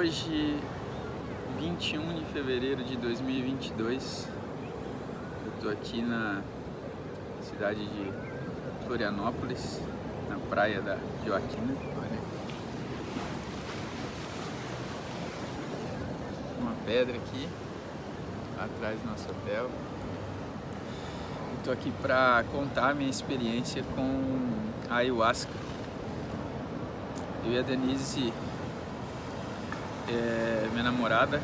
Hoje, 21 de fevereiro de 2022, eu estou aqui na cidade de Florianópolis, na praia da Joaquina. Uma pedra aqui, atrás do nosso hotel. Estou aqui para contar a minha experiência com a ayahuasca. Eu e a Denise, minha namorada,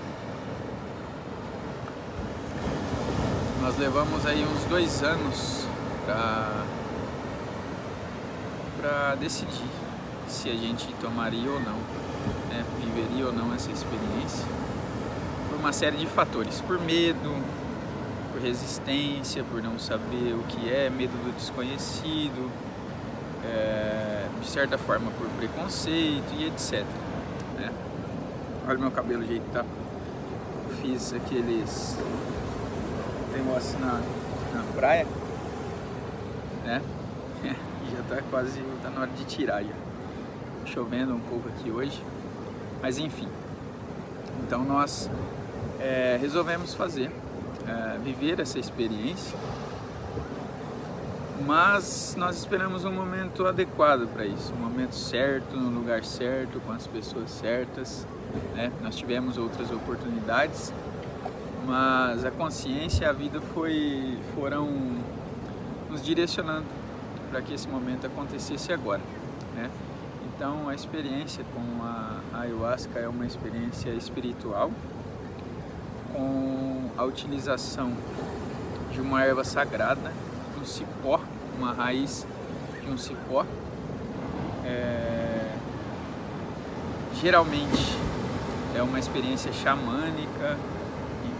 nós levamos aí uns 2 anos para decidir se a gente tomaria ou não, viveria ou não essa experiência, por uma série de fatores, por medo, por resistência, por não saber o que é, medo do desconhecido, de certa forma por preconceito e etc. Olha o meu cabelo, o jeito que tá. Eu fiz aqueles negócios na praia, e já tá quase, tá na hora de tirar já. Chovendo um pouco aqui hoje, mas enfim. Então nós resolvemos viver essa experiência, mas nós esperamos um momento adequado para isso, um momento certo, no lugar certo, com as pessoas certas. Nós tivemos outras oportunidades, mas a consciência e a vida foram nos direcionando para que esse momento acontecesse agora. Então a experiência com a ayahuasca é uma experiência espiritual, com a utilização de uma erva sagrada, um cipó, uma raiz de um cipó. Geralmente é uma experiência xamânica,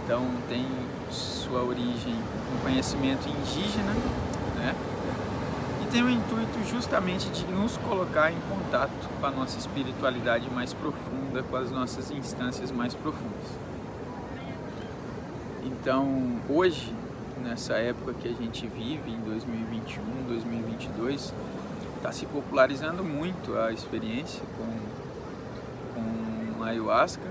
então tem sua origem no conhecimento indígena, e tem o intuito justamente de nos colocar em contato com a nossa espiritualidade mais profunda, com as nossas instâncias mais profundas. Então, hoje, nessa época que a gente vive, em 2021, 2022, está se popularizando muito a experiência com a ayahuasca,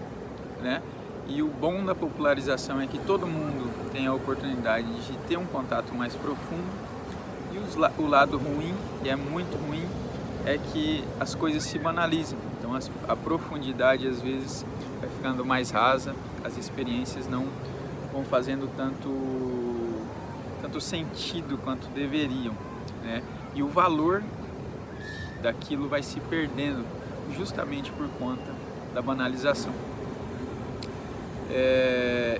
E o bom da popularização é que todo mundo tem a oportunidade de ter um contato mais profundo. E o lado ruim, e é muito ruim, é que as coisas se banalizam. Então a profundidade às vezes vai ficando mais rasa, as experiências não vão fazendo tanto sentido quanto deveriam, E o valor daquilo vai se perdendo justamente por conta da banalização.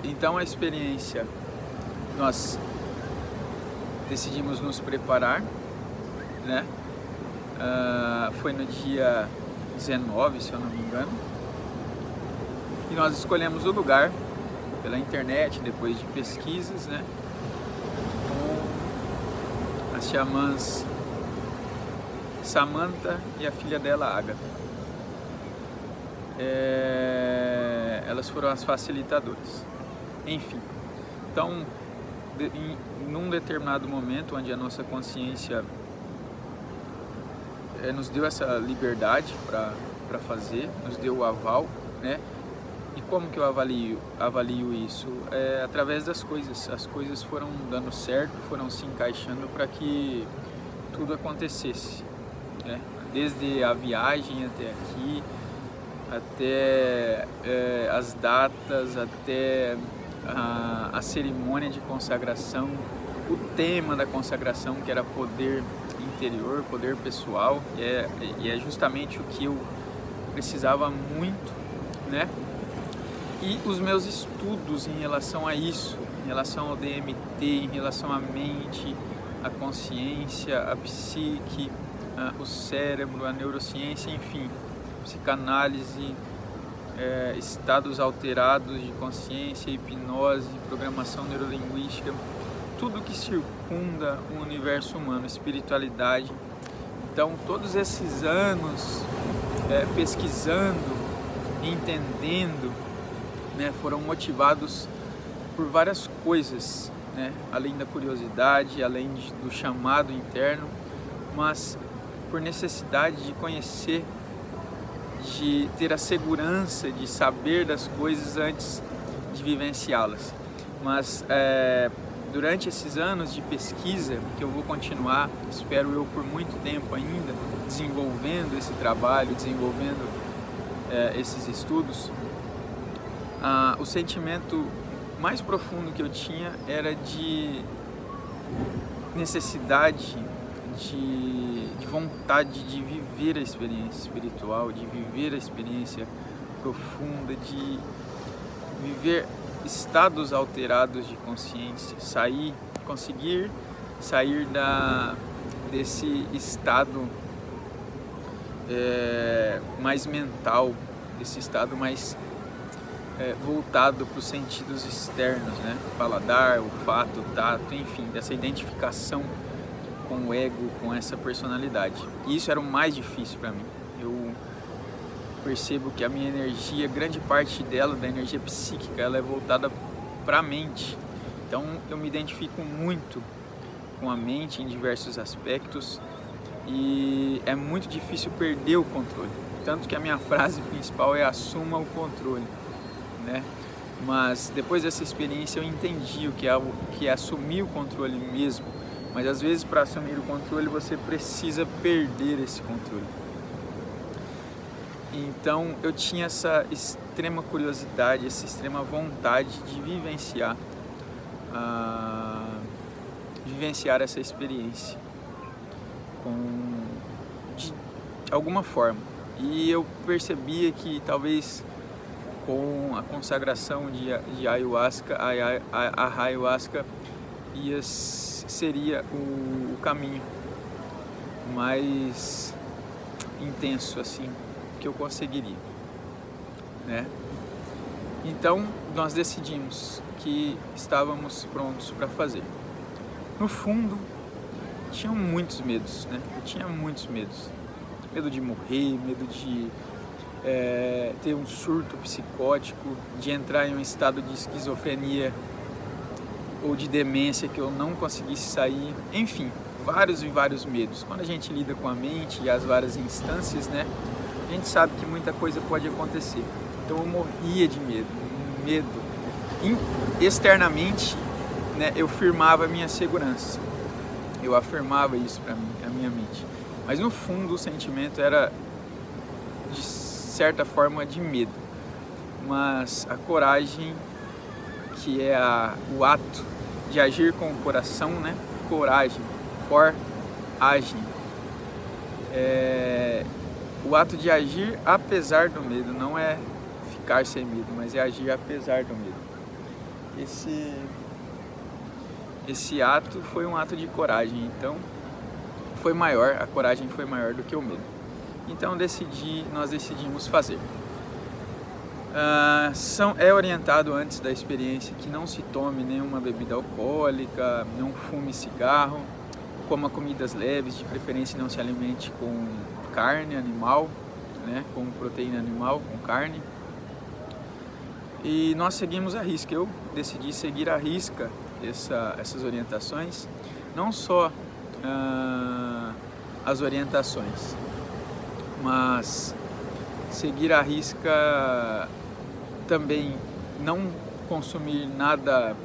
Então a experiência, nós decidimos nos preparar, foi no dia 19, se eu não me engano, e nós escolhemos o lugar pela internet, depois de pesquisas, com as xamãs Samantha e a filha dela, Agatha. Elas foram as facilitadoras. Enfim, então, num determinado momento, onde a nossa consciência nos deu essa liberdade para fazer, nos deu o aval, E como que eu avalio isso? Através das coisas. As coisas foram dando certo, foram se encaixando para que tudo acontecesse, Desde a viagem até aqui, até as datas, até a cerimônia de consagração, o tema da consagração, que era poder interior, poder pessoal, e é justamente o que eu precisava muito, E os meus estudos em relação a isso, em relação ao DMT, em relação à mente, à consciência, à psique, o cérebro, a neurociência, enfim, psicanálise, estados alterados de consciência, hipnose, programação neurolinguística, tudo que circunda o universo humano, espiritualidade. Então, todos esses anos pesquisando, entendendo, foram motivados por várias coisas, além da curiosidade, além do chamado interno, mas por necessidade de conhecer, de ter a segurança de saber das coisas antes de vivenciá-las. Mas durante esses anos de pesquisa, que eu vou continuar, espero eu, por muito tempo ainda, desenvolvendo esse trabalho, desenvolvendo esses estudos, o sentimento mais profundo que eu tinha era de necessidade, de vontade de viver a experiência espiritual, de viver a experiência profunda, de viver estados alterados de consciência, conseguir sair desse estado mais mental, desse estado mais voltado para os sentidos externos, né? Paladar, olfato, tato, enfim, dessa identificação com o ego, com essa personalidade. E isso era o mais difícil para mim. Eu percebo que a minha energia, grande parte dela, da energia psíquica, ela é voltada para a mente. Então eu me identifico muito com a mente em diversos aspectos e é muito difícil perder o controle. Tanto que a minha frase principal é: assuma o controle, né? Mas depois dessa experiência eu entendi o que é assumir o controle mesmo. Mas às vezes, para assumir o controle, você precisa perder esse controle. Então eu tinha essa extrema curiosidade, essa extrema vontade de vivenciar essa experiência de alguma forma. E eu percebia que talvez com a consagração de ayahuasca, a ayahuasca seria o caminho mais intenso assim que eu conseguiria, né? Então nós decidimos que estávamos prontos para fazer. No fundo, tinham muitos medos, né? Eu tinha muitos medos. Medo de morrer, medo de ter um surto psicótico, de entrar em um estado de esquizofrenia ou de demência que eu não conseguisse sair. Enfim, vários e vários medos. Quando a gente lida com a mente e as várias instâncias, né? A gente sabe que muita coisa pode acontecer. Então eu morria de medo. Externamente, né, eu firmava a minha segurança. Eu afirmava isso para mim, a minha mente. Mas no fundo o sentimento era, de certa forma, de medo. Mas a coragem, que é o ato de agir com o coração, né? Coragem, coragem. O ato de agir apesar do medo, não é ficar sem medo, mas é agir apesar do medo. Esse ato foi um ato de coragem, então a coragem foi maior do que o medo. Então nós decidimos fazer. É orientado antes da experiência que não se tome nenhuma bebida alcoólica, não fume cigarro, coma comidas leves, de preferência não se alimente com carne animal, né, com proteína animal, com carne. E nós seguimos à risca. Eu decidi seguir à risca essas orientações, não só as orientações, mas seguir à risca também não consumir nada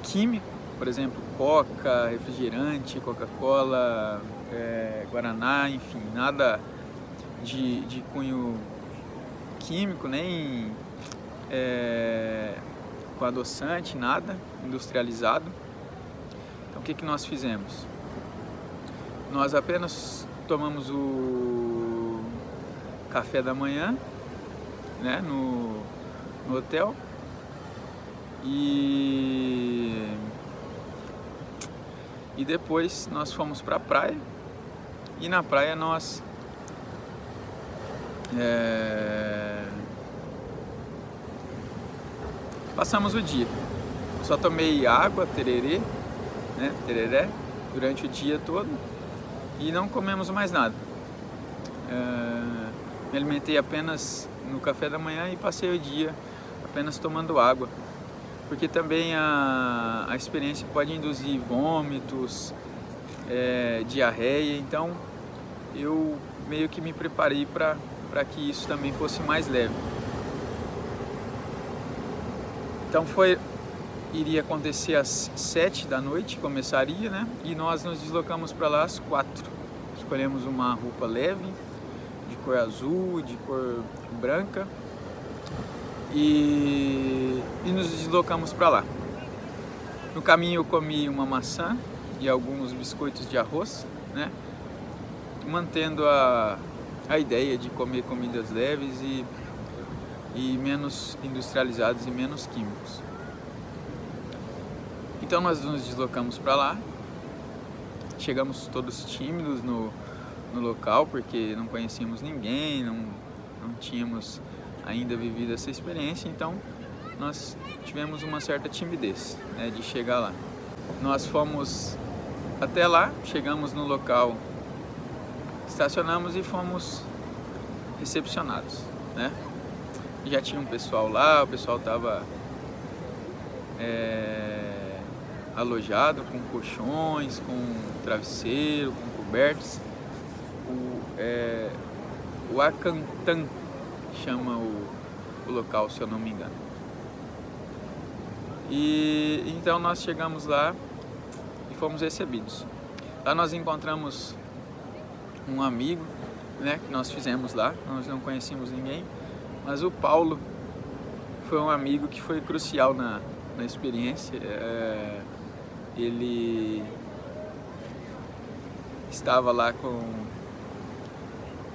químico, por exemplo, coca, refrigerante, Coca-Cola, Guaraná, enfim, nada de cunho químico, nem com adoçante, nada industrializado. Então o que nós fizemos? Nós apenas tomamos o café da manhã, né, no hotel, e depois nós fomos para a praia, e na praia nós passamos o dia. Só tomei água, tereré, durante o dia todo e não comemos mais nada. Me alimentei apenas no café da manhã e passei o dia apenas tomando água, porque também a experiência pode induzir vômitos, diarreia. Então eu meio que me preparei para que isso também fosse mais leve. Então iria acontecer às 7 da noite, começaria, né? E nós nos deslocamos para lá às 4. Escolhemos uma roupa leve, de cor azul, de cor branca, e nos deslocamos para lá. No caminho eu comi uma maçã e alguns biscoitos de arroz, né? Mantendo a ideia de comer comidas leves e menos industrializados e menos químicos. Então nós nos deslocamos para lá, chegamos todos tímidos no local, porque não conhecíamos ninguém, não tínhamos ainda vivido essa experiência, então nós tivemos uma certa timidez, né, de chegar lá. Nós fomos até lá, chegamos no local, estacionamos e fomos recepcionados, né? Já tinha um pessoal lá, o pessoal estava alojado com colchões, com travesseiro, com cobertas. O Akantan chama o local, se eu não me engano. E então nós chegamos lá e fomos recebidos. Lá nós encontramos um amigo, né, que nós fizemos lá. Nós não conhecíamos ninguém, mas o Paulo foi um amigo que foi crucial na experiência. Ele estava lá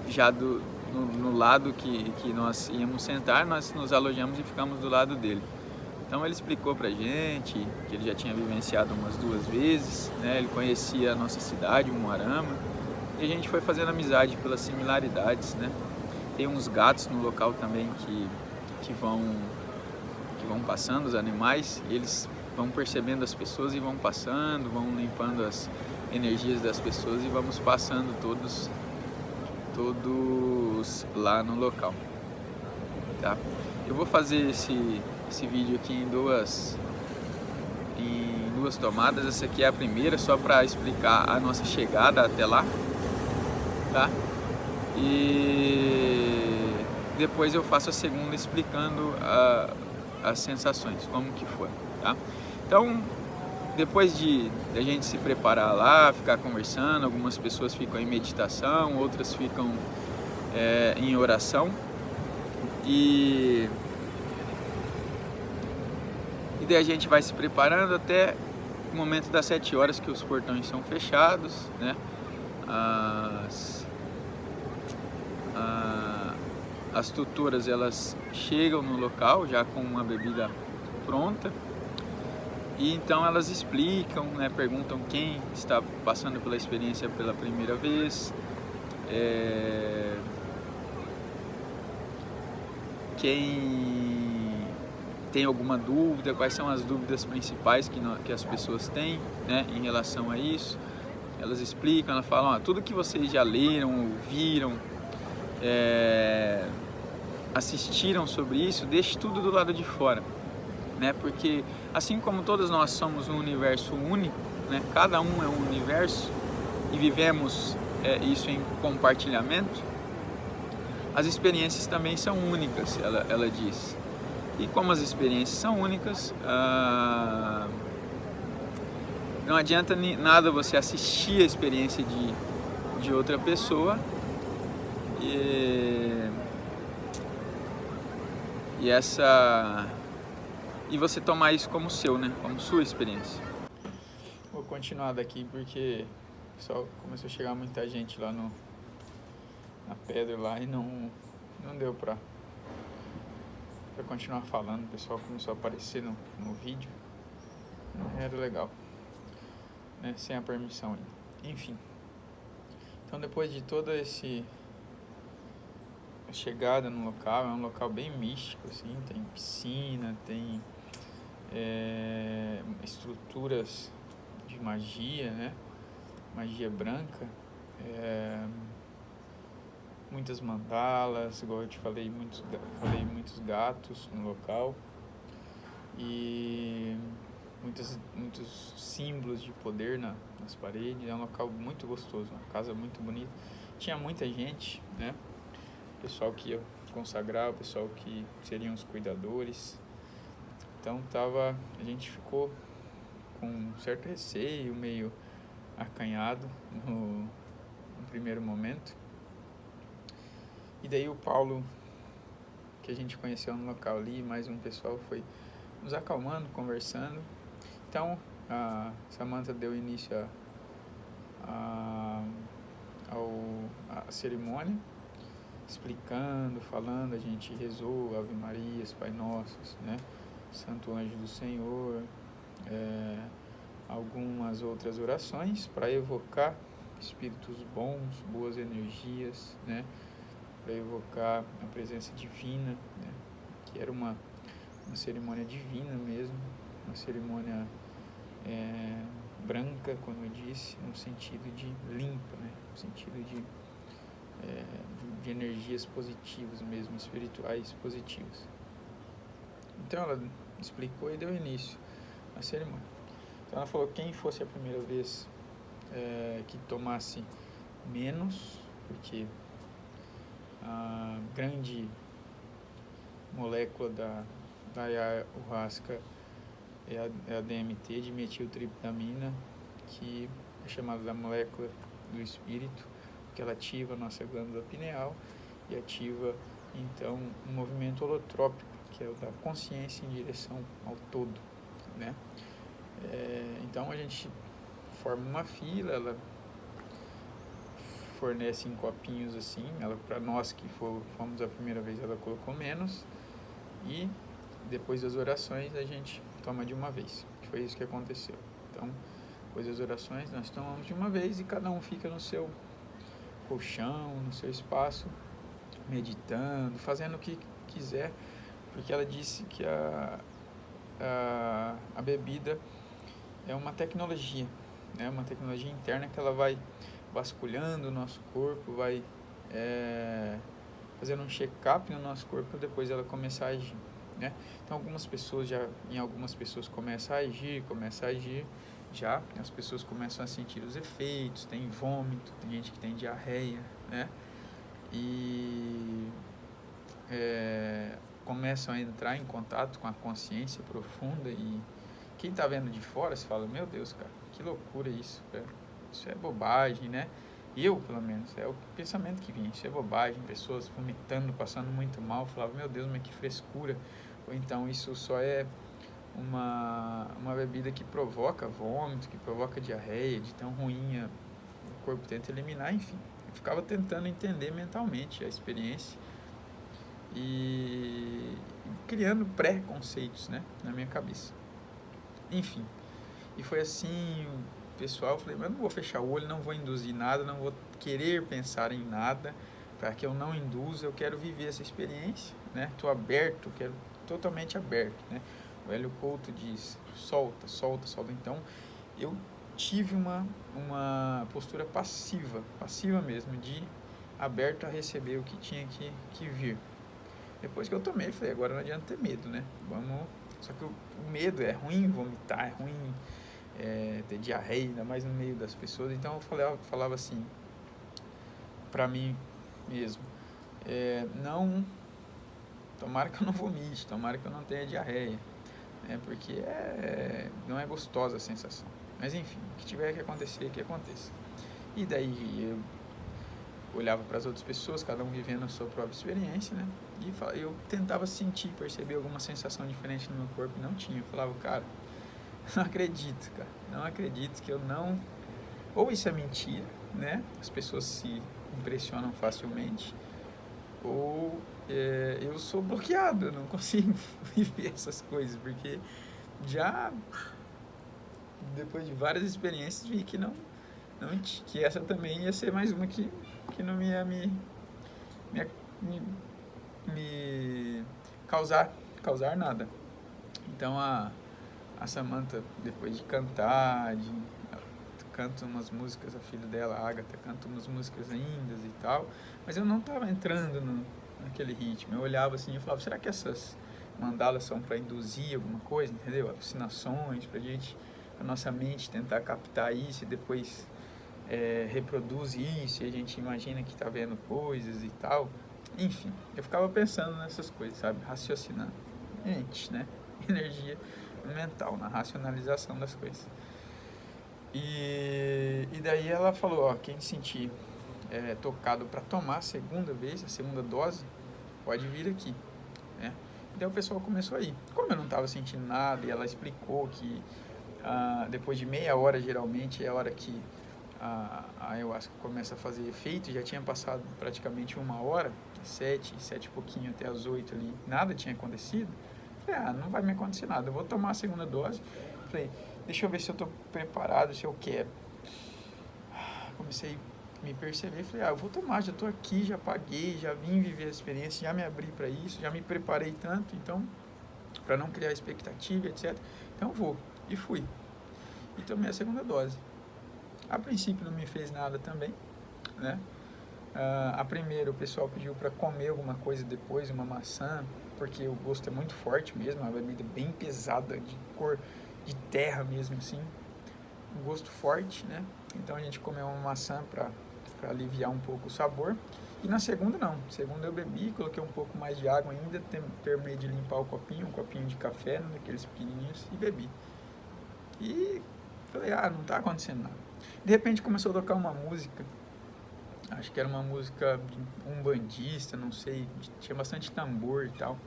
já no lado que nós íamos sentar, nós nos alojamos e ficamos do lado dele. Então ele explicou pra gente que ele já tinha vivenciado umas 2 vezes, né? Ele conhecia a nossa cidade, Umuarama, e a gente foi fazendo amizade pelas similaridades, né? Tem uns gatos no local também que vão passando, os animais, e eles vão percebendo as pessoas e vão passando, vão limpando as energias das pessoas e vamos passando todos lá no local, tá? Eu vou fazer esse vídeo aqui em duas tomadas. Essa aqui é a primeira, só para explicar a nossa chegada até lá, tá? E depois eu faço a segunda explicando as sensações, como que foi, tá? Então, depois de a gente se preparar lá, ficar conversando, algumas pessoas ficam em meditação, outras ficam em oração, e daí a gente vai se preparando até o momento das 7 horas, que os portões são fechados, né? As tutoras, elas chegam no local já com uma bebida pronta, e então elas explicam, né, perguntam quem está passando pela experiência pela primeira vez, quem tem alguma dúvida, quais são as dúvidas principais que as pessoas têm, né, em relação a isso. Elas explicam, elas falam, tudo que vocês já leram, ouviram, assistiram sobre isso, deixe tudo do lado de fora, né? Porque assim como todos nós somos um universo único, né? Cada um é um universo e vivemos isso em compartilhamento, as experiências também são únicas, ela diz. E como as experiências são únicas, não adianta nada você assistir a experiência de outra pessoa e você tomar isso como seu, né? Como sua experiência. Vou continuar daqui porque só começou a chegar muita gente lá na pedra lá e não deu pra continuar falando. O pessoal começou a aparecer no vídeo, não era legal, né? Sem a permissão ainda. Enfim, então depois de toda a chegada no local, é um local bem místico, assim, tem piscina, tem estruturas de magia, né? Magia branca, muitas mandalas, igual eu te falei, muitos gatos no local e muitos símbolos de poder nas paredes. É um local muito gostoso, uma casa muito bonita. tinha muita gente, né? O pessoal que ia consagrar, o pessoal que seriam os cuidadores. Então a gente ficou com um certo receio, meio acanhado no primeiro momento. E daí o Paulo, que a gente conheceu no local ali, mais um pessoal foi nos acalmando, conversando. Então a Samantha deu início à cerimônia, explicando, falando, a gente rezou Ave Marias, Pai Nossos, né? Santo Anjo do Senhor, algumas outras orações para evocar espíritos bons, boas energias, né? Para evocar a presença divina, né? Que era uma cerimônia divina mesmo, uma cerimônia branca, como eu disse, no sentido de limpa, né? No sentido de energias positivas mesmo, espirituais positivas. Então ela explicou e deu início à cerimônia. Então ela falou que quem fosse a primeira vez que tomasse menos, porque a grande molécula da ayahuasca é a DMT, dimetiltriptamina, que é chamada da molécula do espírito, que ela ativa a nossa glândula pineal e ativa então um movimento holotrópico, que é o da consciência em direção ao todo, né? Então a gente forma uma fila, ela fornece em copinhos assim, ela, para nós que fomos a primeira vez, ela colocou menos, e depois das orações a gente toma de uma vez, que foi isso que aconteceu. Então, depois das orações nós tomamos de uma vez e cada um fica no seu colchão, no seu espaço, meditando, fazendo o que quiser, porque ela disse que a bebida é uma tecnologia, né? Uma tecnologia interna que ela vai vasculhando o nosso corpo, vai fazendo um check-up no nosso corpo para depois ela começar a agir, né? Então algumas pessoas começa a agir, já as pessoas começam a sentir os efeitos, tem vômito, tem gente que tem diarreia, né? E começam a entrar em contato com a consciência profunda, e quem está vendo de fora se fala, meu Deus, cara, que loucura isso, cara. Isso é bobagem, né? Eu, pelo menos, é o pensamento que vinha, isso é bobagem, pessoas vomitando, passando muito mal, falava, meu Deus, mas que frescura. Ou então isso só é uma bebida que provoca vômito, que provoca diarreia, de tão ruim o corpo tenta eliminar, enfim. Eu ficava tentando entender mentalmente a experiência e criando pré-conceitos, né, na minha cabeça. Enfim, e foi assim, o pessoal, eu falei, mas eu não vou fechar o olho, não vou induzir nada, não vou querer pensar em nada, para que eu não induza, eu quero viver essa experiência, né, estou aberto, quero totalmente aberto, né. O Hélio Couto diz, solta. Então, eu tive uma postura passiva mesmo, de aberto a receber o que tinha que vir. Depois que eu tomei, eu falei, agora não adianta ter medo, né? Só que o medo é ruim, vomitar é ruim, ter diarreia, ainda mais no meio das pessoas. Então eu falava assim, pra mim mesmo, tomara que eu não vomite, tomara que eu não tenha diarreia, né? Porque não é gostosa a sensação. Mas enfim, o que tiver que acontecer, que aconteça. E daí eu olhava para as outras pessoas, cada um vivendo a sua própria experiência, né? E eu tentava perceber alguma sensação diferente no meu corpo, e não tinha. Eu falava, cara, não acredito que eu não... Ou isso é mentira, né? As pessoas se impressionam facilmente, ou eu sou bloqueado, eu não consigo viver essas coisas, porque já depois de várias experiências vi que que essa também ia ser mais uma que não ia me causar nada. Então a Samantha, depois de cantar, canta umas músicas, a filha dela, a Agatha, canta umas músicas lindas e tal, mas eu não estava entrando naquele ritmo. Eu olhava assim e falava, será que essas mandalas são para induzir alguma coisa, entendeu? Alucinações, a nossa mente tentar captar isso e depois reproduz isso e a gente imagina que está vendo coisas e tal. Enfim, eu ficava pensando nessas coisas, sabe? Raciocinando. Mente, né? Energia mental, na racionalização das coisas. E daí ela falou, ó, quem sentir tocado para tomar a segunda vez, a segunda dose, pode vir aqui, né? E daí o pessoal começou a ir. Como eu não estava sentindo nada, e ela explicou que depois de meia hora, geralmente, é a hora que a ayahuasca começa a fazer efeito, já tinha passado praticamente 1 hora, 7 e pouquinho até as 8 ali, nada tinha acontecido. Falei, não vai me acontecer nada, eu vou tomar a segunda dose. Falei, deixa eu ver se eu estou preparado, se eu quero. Comecei a me perceber, falei, eu vou tomar, já estou aqui, já paguei, já vim viver a experiência, já me abri para isso, já me preparei tanto, então, para não criar expectativa, etc. Então vou, e fui. E tomei a segunda dose. A princípio não me fez nada também, né? A primeira o pessoal pediu para comer alguma coisa depois, uma maçã, porque o gosto é muito forte mesmo, uma bebida bem pesada, de cor de terra mesmo assim, um gosto forte, né? Então a gente comeu uma maçã para aliviar um pouco o sabor. E na segunda não, na segunda eu bebi, coloquei um pouco mais de água ainda, terminei de limpar o copinho, um copinho de café, né, daqueles pequenininhos, e bebi. E falei, não tá acontecendo nada. De repente começou a tocar uma música, acho que era uma música de um bandista, não sei, tinha bastante tambor e tal.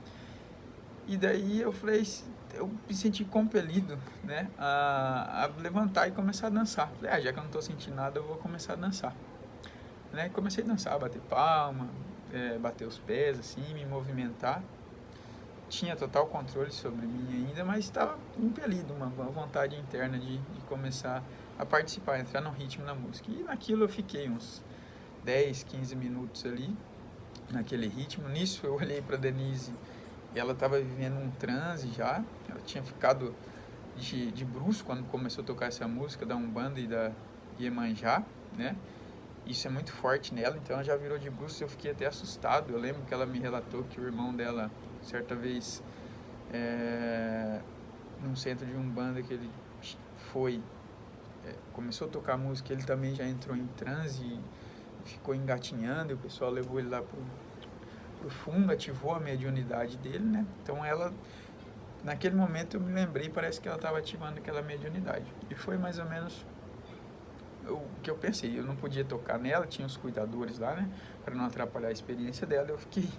E daí eu falei, eu me senti compelido, né, a levantar e começar a dançar. Falei, já que eu não tô sentindo nada, eu vou começar a dançar. Né? Comecei a dançar, bater palma, bater os pés, assim, me movimentar. Tinha total controle sobre mim ainda, mas estava impelido, uma vontade interna de começar a participar, entrar no ritmo da música. E naquilo eu fiquei uns 10, 15 minutos ali, naquele ritmo. Nisso eu olhei para Denise e ela estava vivendo um transe já. Ela tinha ficado de bruço quando começou a tocar essa música da Umbanda e da Iemanjá, né? Isso é muito forte nela, então ela já virou de bruços, eu fiquei até assustado. Eu lembro que ela me relatou que o irmão dela, certa vez, num centro de Umbanda que ele foi, começou a tocar música, ele também já entrou em transe e ficou engatinhando, e o pessoal levou ele lá pro fundo, ativou a mediunidade dele, né? Então ela, naquele momento eu me lembrei, parece que ela estava ativando aquela mediunidade. E foi mais ou menos o que eu pensei. Eu não podia tocar nela, tinha os cuidadores lá, né, para não atrapalhar a experiência dela. Eu fiquei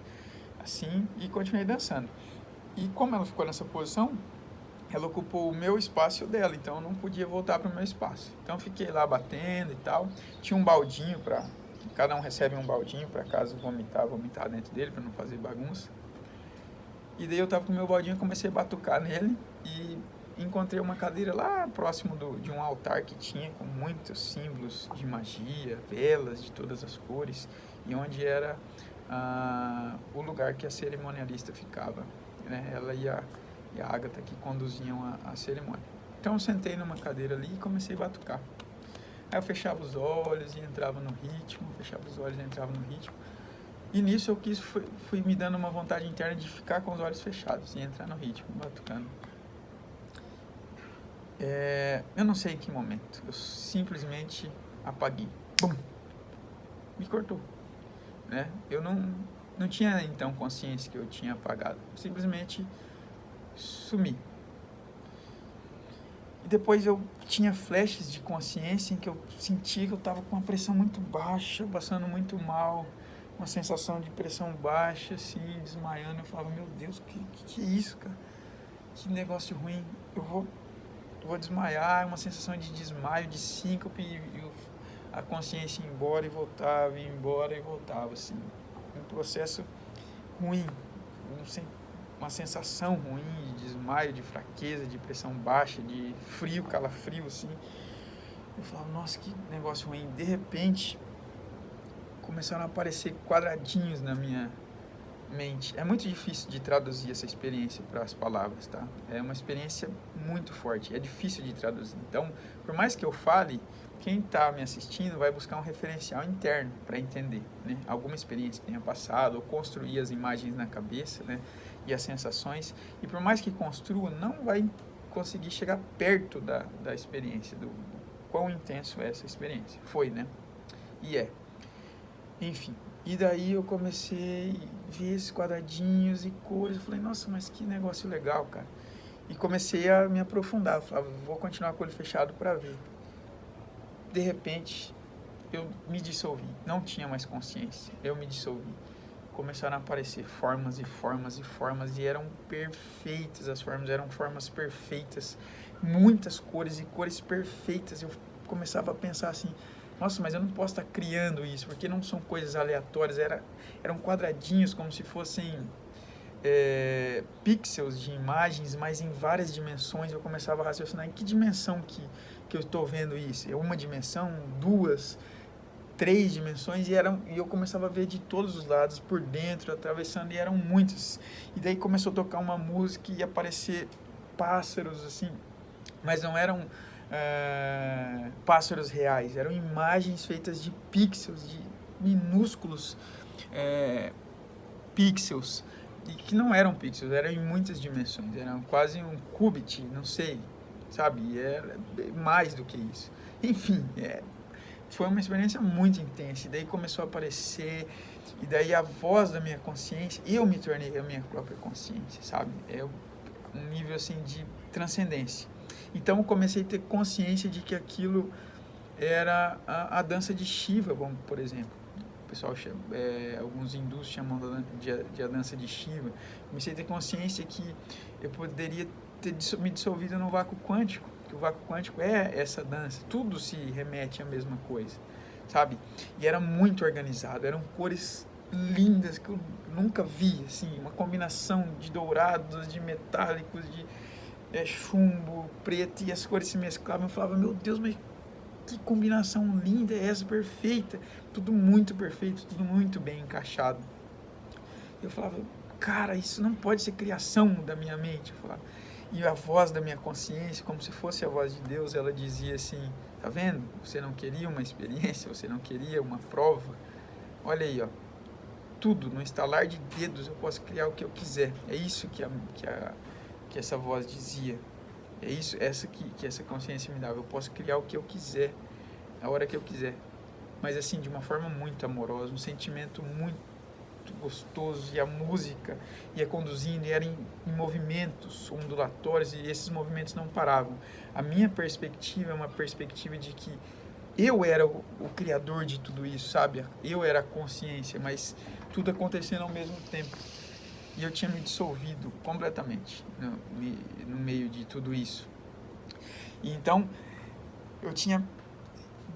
assim e continuei dançando. E como ela ficou nessa posição, ela ocupou o meu espaço e o dela, então eu não podia voltar para o meu espaço. Então eu fiquei lá batendo e tal. Tinha um baldinho para cada um recebe um baldinho para caso vomitar dentro dele, para não fazer bagunça. E daí eu tava com o meu baldinho, comecei a batucar nele e encontrei uma cadeira lá próximo de um altar que tinha com muitos símbolos de magia, velas de todas as cores, e onde era o lugar que a cerimonialista ficava, né? Ela e a Ágata que conduziam a cerimônia. Então eu sentei numa cadeira ali e comecei a batucar. Aí eu fechava os olhos e entrava no ritmo, fechava os olhos e entrava no ritmo. E nisso eu fui me dando uma vontade interna de ficar com os olhos fechados e entrar no ritmo, batucando. Eu não sei em que momento, eu simplesmente apaguei. Bum! Me cortou. Né? Eu não tinha então consciência que eu tinha apagado. Simplesmente sumi. E depois eu tinha flashes de consciência em que eu sentia que eu estava com uma pressão muito baixa, passando muito mal, uma sensação de pressão baixa, assim, desmaiando. Eu falava, meu Deus, que é isso, cara? Que negócio ruim. Eu vou desmaiar, uma sensação de desmaio, de síncope, e a consciência ia embora e voltava, ia embora e voltava, assim. Um processo ruim, uma sensação ruim de desmaio, de fraqueza, de pressão baixa, de frio, calafrio, assim. Eu falava, nossa, que negócio ruim. De repente, começaram a aparecer quadradinhos na minha mente. É muito difícil de traduzir essa experiência para as palavras, tá? É uma experiência muito forte, é difícil de traduzir. Então, por mais que eu fale, quem está me assistindo vai buscar um referencial interno para entender, né? Alguma experiência que tenha passado, ou construir as imagens na cabeça, né? E as sensações. E por mais que construa, não vai conseguir chegar perto da experiência, quão intenso é essa experiência. Foi, né? E é. Enfim. E daí eu comecei a ver esses quadradinhos e cores. Eu falei, nossa, mas que negócio legal, cara. E comecei a me aprofundar. Eu falava, vou continuar com o olho fechado para ver. De repente, eu me dissolvi. Não tinha mais consciência. Eu me dissolvi. Começaram a aparecer formas e formas e formas. E eram perfeitas. As formas eram formas perfeitas. Muitas cores e cores perfeitas. Eu começava a pensar assim, nossa, mas eu não posso estar criando isso, porque não são coisas aleatórias, eram quadradinhos como se fossem pixels de imagens, mas em várias dimensões. Eu começava a raciocinar em que dimensão que eu estou vendo isso. É uma dimensão, duas, três dimensões, e eu começava a ver de todos os lados, por dentro, atravessando, e eram muitas. E daí começou a tocar uma música e aparecer pássaros, assim, mas não eram pássaros reais, eram imagens feitas de pixels, de minúsculos pixels, e que não eram pixels, eram em muitas dimensões, eram quase um qubit, não sei, sabe, era mais do que isso. Enfim, foi uma experiência muito intensa, e daí começou a aparecer, e daí a voz da minha consciência, eu me tornei a minha própria consciência, sabe, um nível assim de transcendência. Então eu comecei a ter consciência de que aquilo era a dança de Shiva, por exemplo. O pessoal, alguns hindus chamam de a dança de Shiva. Comecei a ter consciência que eu poderia ter me dissolvido no vácuo quântico, que o vácuo quântico é essa dança, tudo se remete à mesma coisa, sabe? E era muito organizado, eram cores lindas que eu nunca vi, assim, uma combinação de dourados, de metálicos, de chumbo, preto, e as cores se mesclavam. Eu falava, meu Deus, mas que combinação linda é essa, perfeita, tudo muito perfeito, tudo muito bem encaixado. Eu falava, cara, isso não pode ser criação da minha mente. Eu falava, e a voz da minha consciência, como se fosse a voz de Deus, ela dizia assim, tá vendo? Você não queria uma experiência, você não queria uma prova, olha aí, ó, tudo, no estalar de dedos eu posso criar o que eu quiser. É isso que essa voz dizia. É isso, que essa consciência me dava. Eu posso criar o que eu quiser, a hora que eu quiser. Mas assim, de uma forma muito amorosa, um sentimento muito gostoso. E a música ia conduzindo, e era em movimentos ondulatórios, e esses movimentos não paravam. A minha perspectiva é uma perspectiva de que eu era o criador de tudo isso, sabe? Eu era a consciência, mas tudo acontecendo ao mesmo tempo. E eu tinha me dissolvido completamente no meio de tudo isso. E então,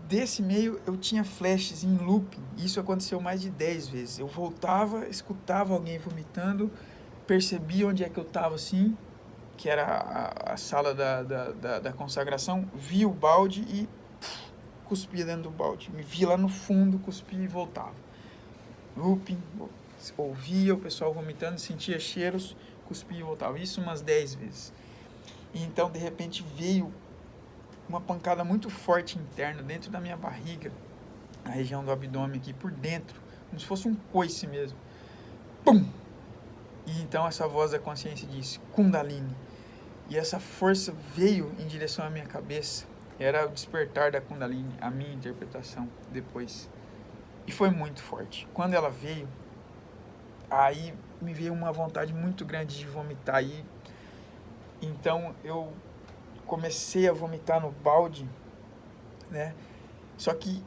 desse meio, eu tinha flashes em looping. Isso aconteceu mais de 10 vezes. Eu voltava, escutava alguém vomitando, percebia onde é que eu estava, assim, que era a sala da consagração, via o balde e cuspia dentro do balde. Me via lá no fundo, cuspia e voltava. Looping, ouvia o pessoal vomitando, sentia cheiros, cuspia e voltava. Isso umas 10 vezes. E então, de repente, veio uma pancada muito forte interna, dentro da minha barriga, na região do abdômen aqui, por dentro, como se fosse um coice mesmo. Pum! E então essa voz da consciência disse, Kundalini. E essa força veio em direção à minha cabeça. Era o despertar da Kundalini, a minha interpretação depois. E foi muito forte. Quando ela veio, aí me veio uma vontade muito grande de vomitar. E então eu comecei a vomitar no balde, né? Só que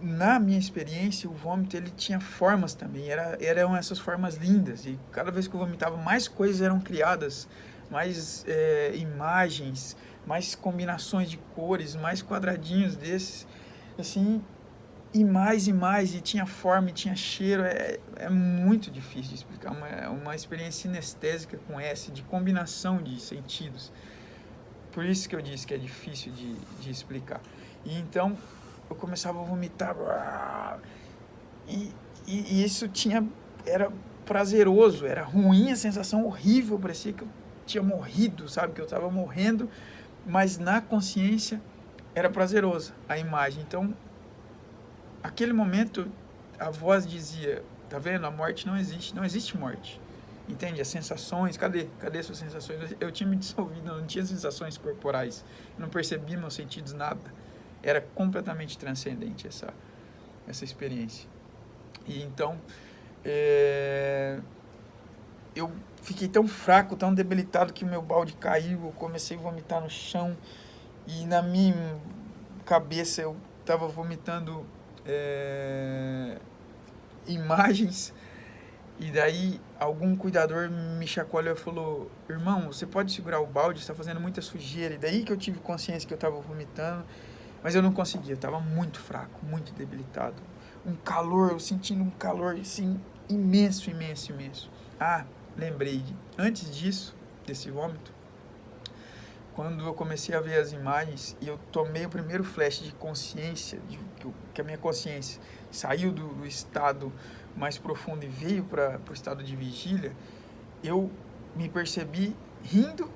na minha experiência, o vômito ele tinha formas também. Eram essas formas lindas. E cada vez que eu vomitava, mais coisas eram criadas, mais imagens, mais combinações de cores, mais quadradinhos desses, assim, e mais, e tinha forma, e tinha cheiro. É muito difícil de explicar, uma experiência sinestésica com essa, de combinação de sentidos. Por isso que eu disse que é difícil de explicar. E então, eu começava a vomitar, e isso era prazeroso, era ruim, a sensação horrível, parecia que eu tinha morrido, sabe, que eu estava morrendo, mas na consciência era prazerosa a imagem. Então, aquele momento, a voz dizia, tá vendo, a morte não existe morte, Entende? As sensações, cadê suas sensações? Eu tinha me dissolvido, eu não tinha sensações corporais, eu não percebia meus sentidos, nada. Era completamente transcendente essa experiência. E então, eu fiquei tão fraco, tão debilitado que o meu balde caiu, eu comecei a vomitar no chão e na minha cabeça eu estava vomitando imagens. E daí algum cuidador me chacoalhou e falou: irmão, você pode segurar o balde, está fazendo muita sujeira. E daí que eu tive consciência que eu estava vomitando, mas eu não conseguia, eu estava muito fraco, muito debilitado. Um calor, eu sentindo um calor assim, imenso, imenso, imenso. Ah, lembrei, antes disso, desse vômito, quando eu comecei a ver as imagens e eu tomei o primeiro flash de consciência, que a minha consciência saiu do estado mais profundo e veio para o estado de vigília, eu me percebi rindo,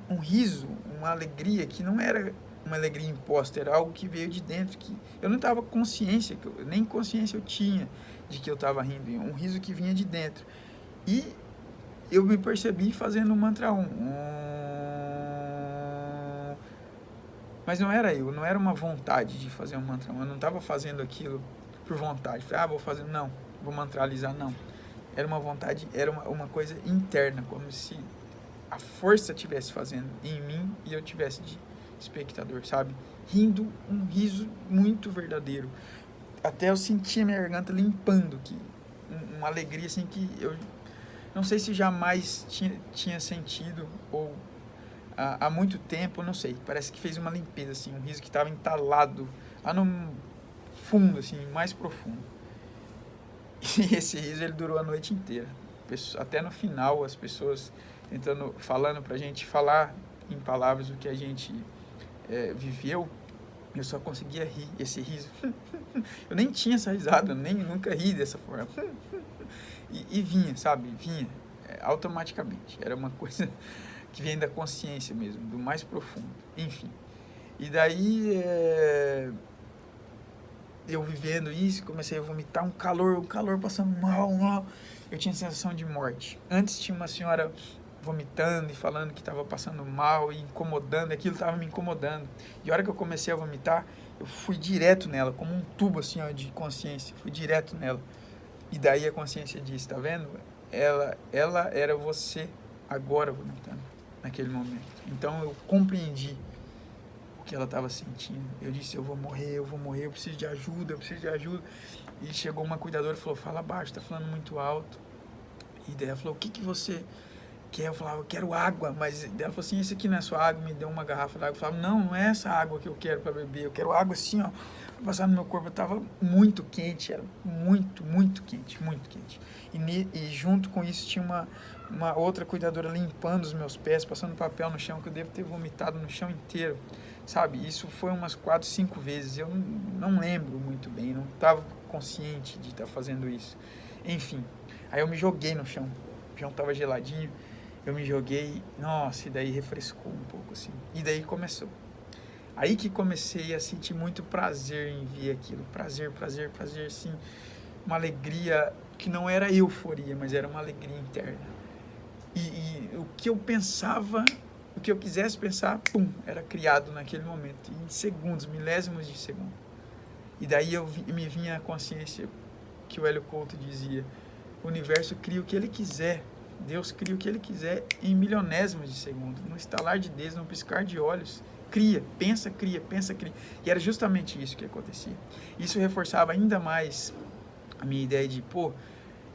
um riso, uma alegria que não era uma alegria imposta, era algo que veio de dentro, que eu não estava consciência, nem consciência eu tinha de que eu estava rindo, um riso que vinha de dentro. E eu me percebi fazendo o mantra 1. Mas não era eu, não era uma vontade de fazer um mantra 1, eu não estava fazendo aquilo por vontade. Falei, vou fazer, não, vou mantralizar, não. Era uma vontade, era uma coisa interna, como se a força estivesse fazendo em mim e eu tivesse de espectador, sabe? Rindo, um riso muito verdadeiro. Até eu sentia minha garganta limpando, uma alegria assim que eu não sei se jamais tinha sentido, ou há muito tempo, não sei. Parece que fez uma limpeza, assim, um riso que estava entalado lá no fundo, assim, mais profundo. E esse riso, ele durou a noite inteira. Até no final, as pessoas falando pra gente falar em palavras o que a gente viveu, eu só conseguia rir, esse riso. Eu nem tinha essa risada, nunca ri dessa forma. E vinha, sabe? Vinha automaticamente. Era uma coisa que vem da consciência mesmo, do mais profundo. Enfim. E daí, eu vivendo isso, comecei a vomitar, um calor passando mal. Eu tinha a sensação de morte. Antes tinha uma senhora vomitando e falando que estava passando mal e incomodando, aquilo estava me incomodando. E a hora que eu comecei a vomitar, eu fui direto nela, como um tubo assim, ó, de consciência, fui direto nela. E daí a consciência disse, tá vendo? Ela era você agora vomitando, naquele momento. Então eu compreendi o que ela estava sentindo. Eu disse, eu vou morrer, eu preciso de ajuda. E chegou uma cuidadora e falou, fala baixo, tá falando muito alto. E daí ela falou, o que você quer? Eu falava, eu quero água. Mas ela falou assim, isso aqui não é sua água, me deu uma garrafa d'água. Eu falava, não é essa água que eu quero para beber, eu quero água assim, ó, pra passar no meu corpo. Eu tava muito quente, era muito quente. E junto com isso tinha uma outra cuidadora limpando os meus pés, passando papel no chão, que eu devo ter vomitado no chão inteiro, sabe? Isso foi umas 4, 5 vezes, eu não lembro muito bem, não estava consciente de estar fazendo isso. Enfim, aí eu me joguei no chão, o chão estava geladinho, eu me joguei, nossa, e daí refrescou um pouco assim, e daí começou. Aí que comecei a sentir muito prazer em ver aquilo, prazer, assim, uma alegria que não era euforia, mas era uma alegria interna. E o que eu pensava, o que eu quisesse pensar, pum, era criado naquele momento, em segundos, milésimos de segundo. E daí me vinha a consciência que o Hélio Couto dizia, o universo cria o que ele quiser, Deus cria o que ele quiser em milionésimos de segundo, no estalar de dedos, no piscar de olhos, cria. E era justamente isso que acontecia. Isso reforçava ainda mais a minha ideia de, eu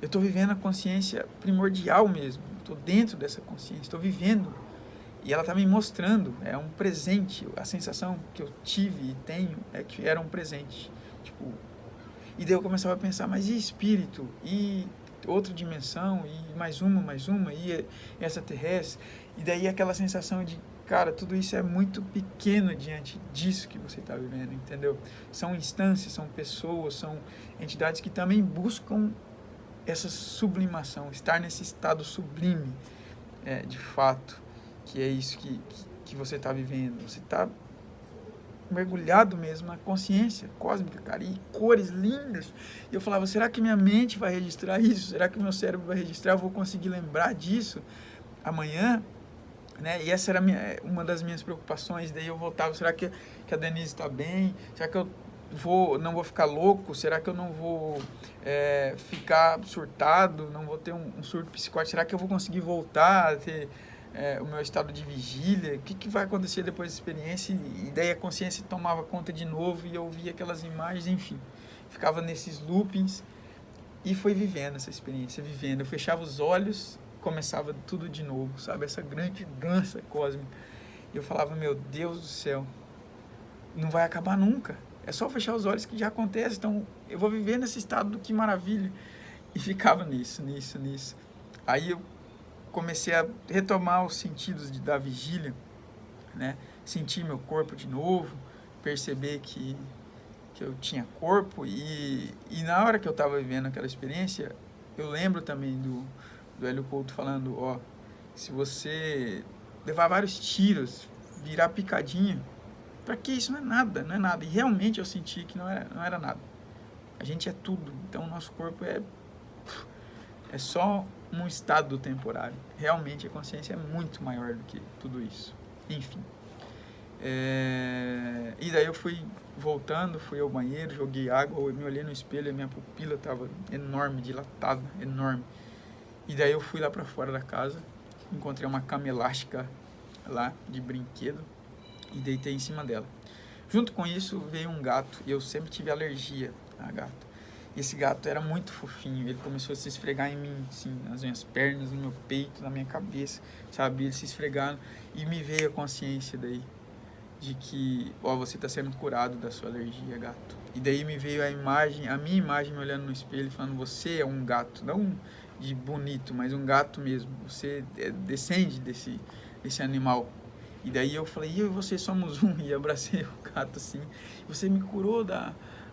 estou vivendo a consciência primordial mesmo, estou dentro dessa consciência, estou vivendo, e ela está me mostrando, é um presente, a sensação que eu tive e tenho é que era um presente, e daí eu começava a pensar, mas e espírito, e outra dimensão, e mais uma, e essa terrestre, e daí aquela sensação de, cara, tudo isso é muito pequeno diante disso que você está vivendo, entendeu? São instâncias, são pessoas, são entidades que também buscam essa sublimação, estar nesse estado sublime, de fato, que é isso que você está vivendo. Você está mergulhado mesmo na consciência cósmica, cara, e cores lindas. E eu falava, será que minha mente vai registrar isso? Será que meu cérebro vai registrar? Eu vou conseguir lembrar disso amanhã? Né? E essa era uma das minhas preocupações. Daí eu voltava, será que a Denise está bem? Será que eu não vou ficar louco? Será que eu não vou ficar surtado? Não vou ter um surto psicótico? Será que eu vou conseguir voltar a ter o meu estado de vigília? O que vai acontecer depois da experiência? E daí a consciência tomava conta de novo e eu via aquelas imagens, enfim. Ficava nesses loopings e foi vivendo essa experiência, vivendo. Eu fechava os olhos, começava tudo de novo, sabe? Essa grande dança cósmica. E eu falava, meu Deus do céu, não vai acabar nunca. É só fechar os olhos que já acontece. Então, eu vou viver nesse estado, que maravilha. E ficava nisso. Aí eu comecei a retomar os sentidos da vigília, né? Sentir meu corpo de novo, perceber que eu tinha corpo. E na hora que eu estava vivendo aquela experiência, eu lembro também do Hélio Couto falando, se você levar vários tiros, virar picadinha, para que isso? Não é nada. E realmente eu senti que não era nada. A gente é tudo. Então o nosso corpo é só um estado temporário. Realmente a consciência é muito maior do que tudo isso. Enfim. E daí eu fui voltando, fui ao banheiro, joguei água, eu me olhei no espelho e a minha pupila estava enorme, dilatada, enorme. E daí eu fui lá para fora da casa, encontrei uma cama elástica lá, de brinquedo, e deitei em cima dela. Junto com isso veio um gato, e eu sempre tive alergia a gato. Esse gato era muito fofinho, ele começou a se esfregar em mim, assim, nas minhas pernas, no meu peito, na minha cabeça, sabe? Ele se esfregando, e me veio a consciência daí, de que, você está sendo curado da sua alergia, gato. E daí me veio a minha imagem me olhando no espelho, falando, você é um gato, não de bonito, mas um gato mesmo, você descende desse animal. E daí eu falei, eu e você somos um, e abracei o gato assim, você me curou da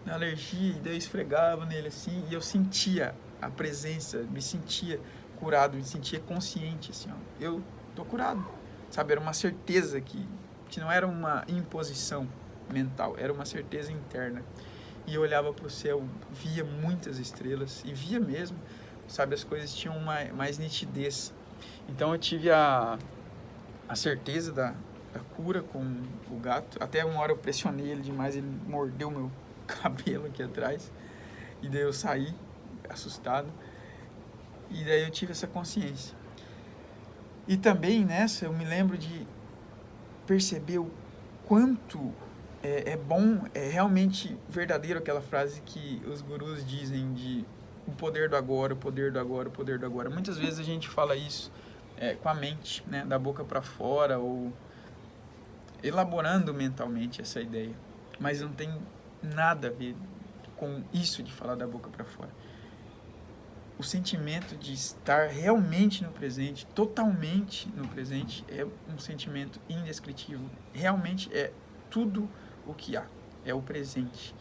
alergia, e daí eu esfregava nele assim, e eu sentia a presença, me sentia curado, me sentia consciente, assim, eu tô curado, sabe, era uma certeza que não era uma imposição mental, era uma certeza interna. E eu olhava para o céu, via muitas estrelas, e via mesmo, sabe, as coisas tinham mais nitidez. Então eu tive a certeza da cura com o gato. Até uma hora eu pressionei ele demais, ele mordeu meu cabelo aqui atrás, e daí eu saí assustado, e daí eu tive essa consciência. E também nessa eu me lembro de perceber o quanto é bom, é realmente verdadeiro aquela frase que os gurus dizem de o poder do agora, o poder do agora, o poder do agora. Muitas vezes a gente fala isso com a mente, né, da boca para fora, ou elaborando mentalmente essa ideia, mas não tem nada a ver com isso de falar da boca para fora. O sentimento de estar realmente no presente, totalmente no presente, é um sentimento indescritível. Realmente é tudo o que há, é o presente.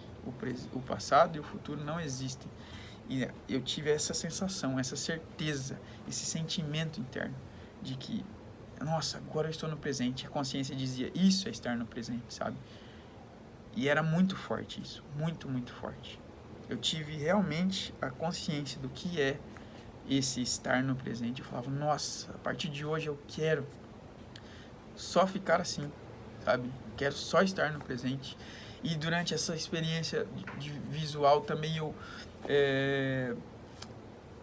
O passado e o futuro não existem. E eu tive essa sensação, essa certeza, esse sentimento interno de que, nossa, agora eu estou no presente. A consciência dizia, isso é estar no presente, sabe? E era muito forte isso, muito, muito forte. Eu tive realmente a consciência do que é esse estar no presente. Eu falava, nossa, a partir de hoje eu quero só ficar assim, sabe? Quero só estar no presente. E durante essa experiência de visual também eu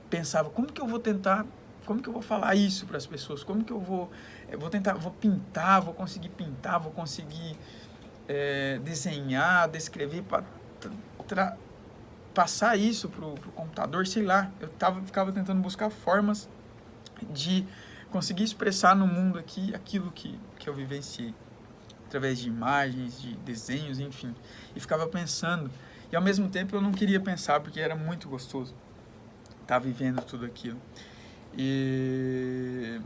pensava, como que eu vou falar isso para as pessoas? Como que eu vou tentar, vou pintar, vou conseguir desenhar, descrever, passar isso pro computador, sei lá. Eu ficava tentando buscar formas de conseguir expressar no mundo aqui aquilo que eu vivenciei, através de imagens, de desenhos, enfim. E ficava pensando, e ao mesmo tempo eu não queria pensar, porque era muito gostoso estar vivendo tudo aquilo. E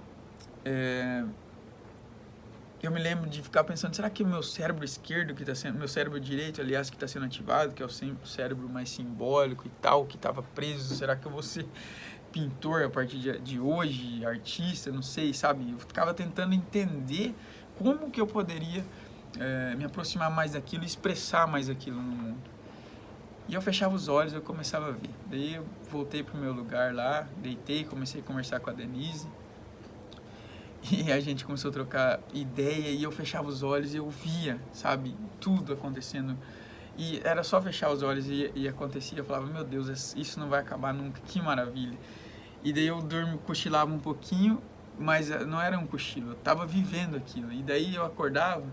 eu me lembro de ficar pensando, será que o meu cérebro esquerdo, meu cérebro direito, aliás, que está sendo ativado, que é o cérebro mais simbólico e tal, que estava preso, será que eu vou ser pintor a partir de hoje, artista, não sei, sabe? Eu ficava tentando entender como que eu poderia me aproximar mais daquilo, expressar mais aquilo no mundo. E eu fechava os olhos, eu começava a ver. Daí eu voltei pro meu lugar lá, deitei, comecei a conversar com a Denise. E a gente começou a trocar ideia e eu fechava os olhos e eu via, sabe, tudo acontecendo. E era só fechar os olhos e acontecia. Eu falava, meu Deus, isso não vai acabar nunca, que maravilha. E daí eu cochilava um pouquinho, mas não era um cochilo, eu estava vivendo aquilo. E daí eu acordava,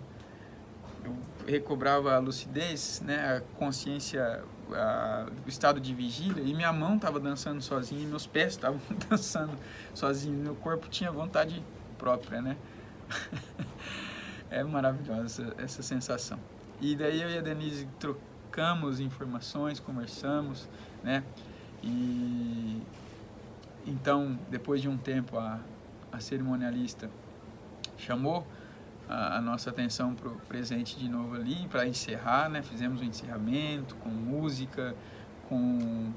eu recobrava a lucidez, né, a consciência, o estado de vigília, e minha mão estava dançando sozinha, e meus pés estavam dançando sozinhos, meu corpo tinha vontade própria, né? É maravilhosa essa sensação. E daí eu e a Denise trocamos informações, conversamos, né? E então, depois de um tempo, a cerimonialista chamou a nossa atenção para o presente de novo ali, para encerrar, né? Fizemos um encerramento com música, com...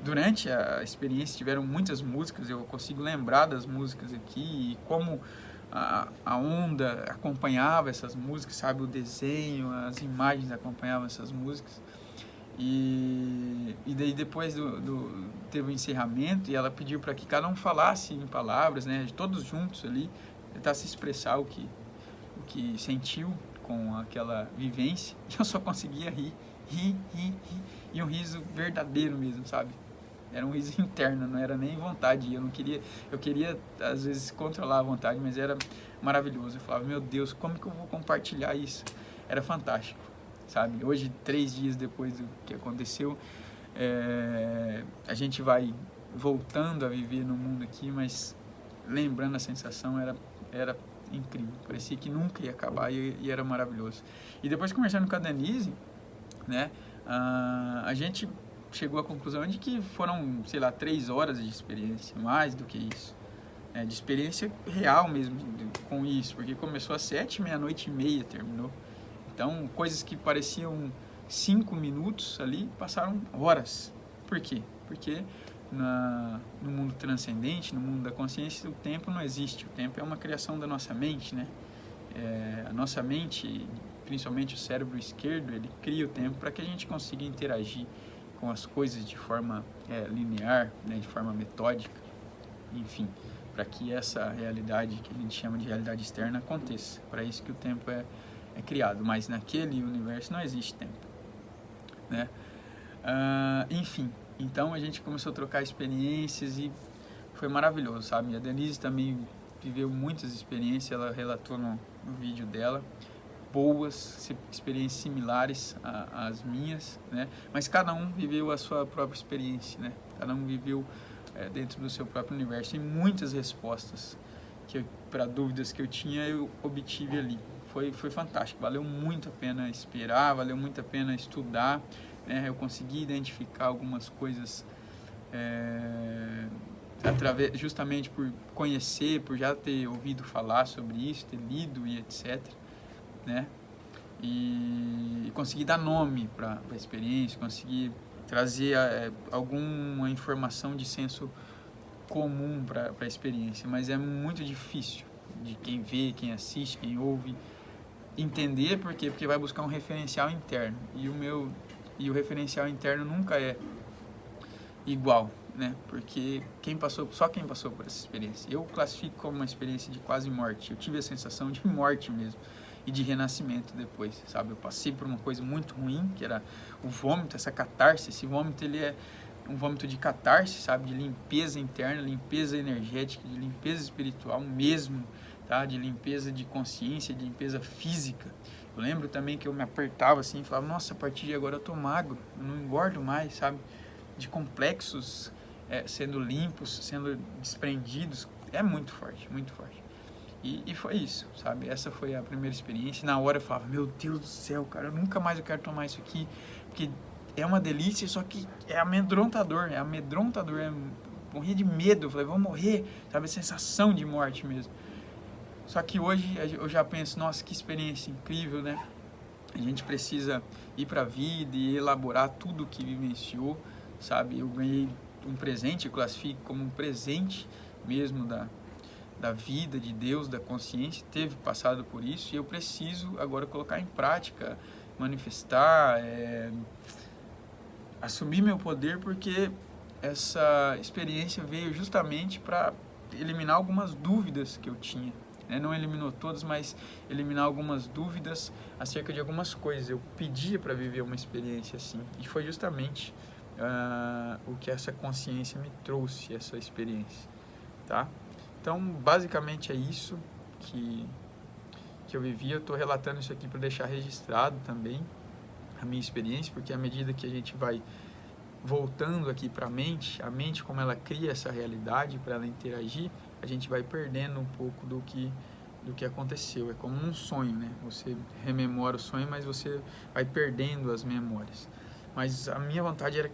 Durante a experiência tiveram muitas músicas, eu consigo lembrar das músicas aqui, e como a onda acompanhava essas músicas, sabe? O desenho, as imagens acompanhavam essas músicas. E daí depois teve o encerramento e ela pediu para que cada um falasse em palavras, né, todos juntos ali, tentasse expressar o que sentiu com aquela vivência. E eu só conseguia rir, e um riso verdadeiro mesmo, sabe? Era um riso interno, não era nem vontade. Eu queria às vezes controlar a vontade, mas era maravilhoso. Eu falava, meu Deus, como que eu vou compartilhar isso? Era fantástico, sabe? Hoje, 3 dias depois do que aconteceu, a gente vai voltando a viver no mundo aqui, mas lembrando a sensação, era incrível. Parecia que nunca ia acabar e era maravilhoso. E depois, conversando com a Denise, né, a gente chegou à conclusão de que foram, sei lá, 3 horas de experiência, mais do que isso. De experiência real mesmo com isso, porque começou às 7, meia-noite e meia terminou. Então, coisas que pareciam 5 minutos ali, passaram horas. Por quê? Porque no mundo transcendente, no mundo da consciência, o tempo não existe. O tempo é uma criação da nossa mente, né? A nossa mente, principalmente o cérebro esquerdo, ele cria o tempo para que a gente consiga interagir com as coisas de forma linear, né? De forma metódica, enfim, para que essa realidade que a gente chama de realidade externa aconteça. Para isso que o tempo é criado, mas naquele universo não existe tempo, né? Enfim, então a gente começou a trocar experiências e foi maravilhoso, sabe? A Denise também viveu muitas experiências, ela relatou no vídeo dela, boas, experiências similares às minhas, né? Mas cada um viveu a sua própria experiência, né? Cada um viveu dentro do seu próprio universo, e muitas respostas para dúvidas que eu tinha, eu obtive ali. Foi fantástico, valeu muito a pena esperar, valeu muito a pena estudar, né? Eu consegui identificar algumas coisas justamente por conhecer, por já ter ouvido falar sobre isso, ter lido e etc, né? E consegui dar nome para a experiência, consegui trazer alguma informação de senso comum para a experiência, mas é muito difícil de quem vê, quem assiste, quem ouve entender. Por quê? Porque vai buscar um referencial interno, e o referencial interno nunca é igual, né? Porque só quem passou por essa experiência. Eu classifico como uma experiência de quase morte. Eu tive a sensação de morte mesmo e de renascimento depois, sabe? Eu passei por uma coisa muito ruim, que era o vômito, essa catarse. Esse vômito, ele é um vômito de catarse, sabe? De limpeza interna, limpeza energética, de limpeza espiritual mesmo, tá? De limpeza de consciência, de limpeza física. Eu lembro também que eu me apertava assim e falava, nossa, a partir de agora eu tô magro, eu não engordo mais, sabe? De complexos sendo limpos, sendo desprendidos. É muito forte, muito forte. E foi isso, sabe? Essa foi a primeira experiência. Na hora eu falava, meu Deus do céu, cara, eu nunca mais quero tomar isso aqui, porque é uma delícia, só que é amedrontador, morria de medo. Eu falei, vou morrer, sabe? A sensação de morte mesmo. Só que hoje eu já penso, nossa, que experiência incrível, né? A gente precisa ir para a vida e elaborar tudo o que vivenciou, sabe? Eu ganhei um presente, eu classifico como um presente mesmo da vida, de Deus, da consciência, teve passado por isso, e eu preciso agora colocar em prática, manifestar, assumir meu poder, porque essa experiência veio justamente para eliminar algumas dúvidas que eu tinha. Não eliminou todas, mas eliminar algumas dúvidas acerca de algumas coisas. Eu pedia para viver uma experiência assim, e foi justamente o que essa consciência me trouxe, essa experiência, tá? Então, basicamente é isso que eu vivi. Eu estou relatando isso aqui para deixar registrado também a minha experiência, porque à medida que a gente vai voltando aqui para a mente como ela cria essa realidade para ela interagir, a gente vai perdendo um pouco do que aconteceu. É como um sonho, né? Você rememora o sonho, mas você vai perdendo as memórias. Mas a minha vontade era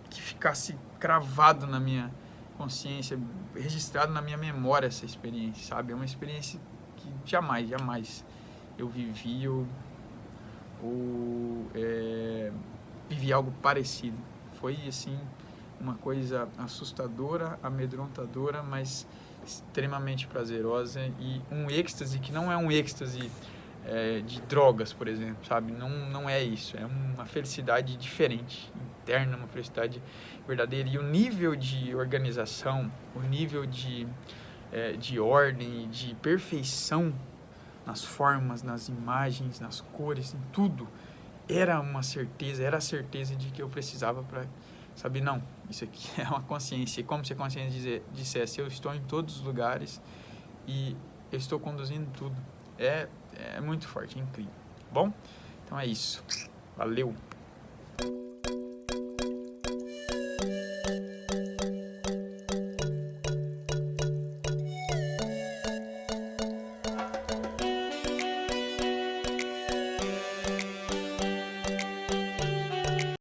que ficasse cravado na minha consciência, registrado na minha memória essa experiência, sabe? É uma experiência que jamais eu vivi ou vivi algo parecido. Foi, assim, uma coisa assustadora, amedrontadora, mas extremamente prazerosa, e um êxtase que não é um êxtase de drogas, por exemplo, sabe? Não é isso, é uma felicidade diferente, interna, uma felicidade verdadeira. E o nível de organização, o nível de ordem, de perfeição nas formas, nas imagens, nas cores, em tudo, era a certeza de que eu precisava para saber, não, isso aqui é uma consciência. E como se a consciência dissesse, eu estou em todos os lugares e eu estou conduzindo tudo. É muito forte, é incrível. Bom, então é isso. Valeu!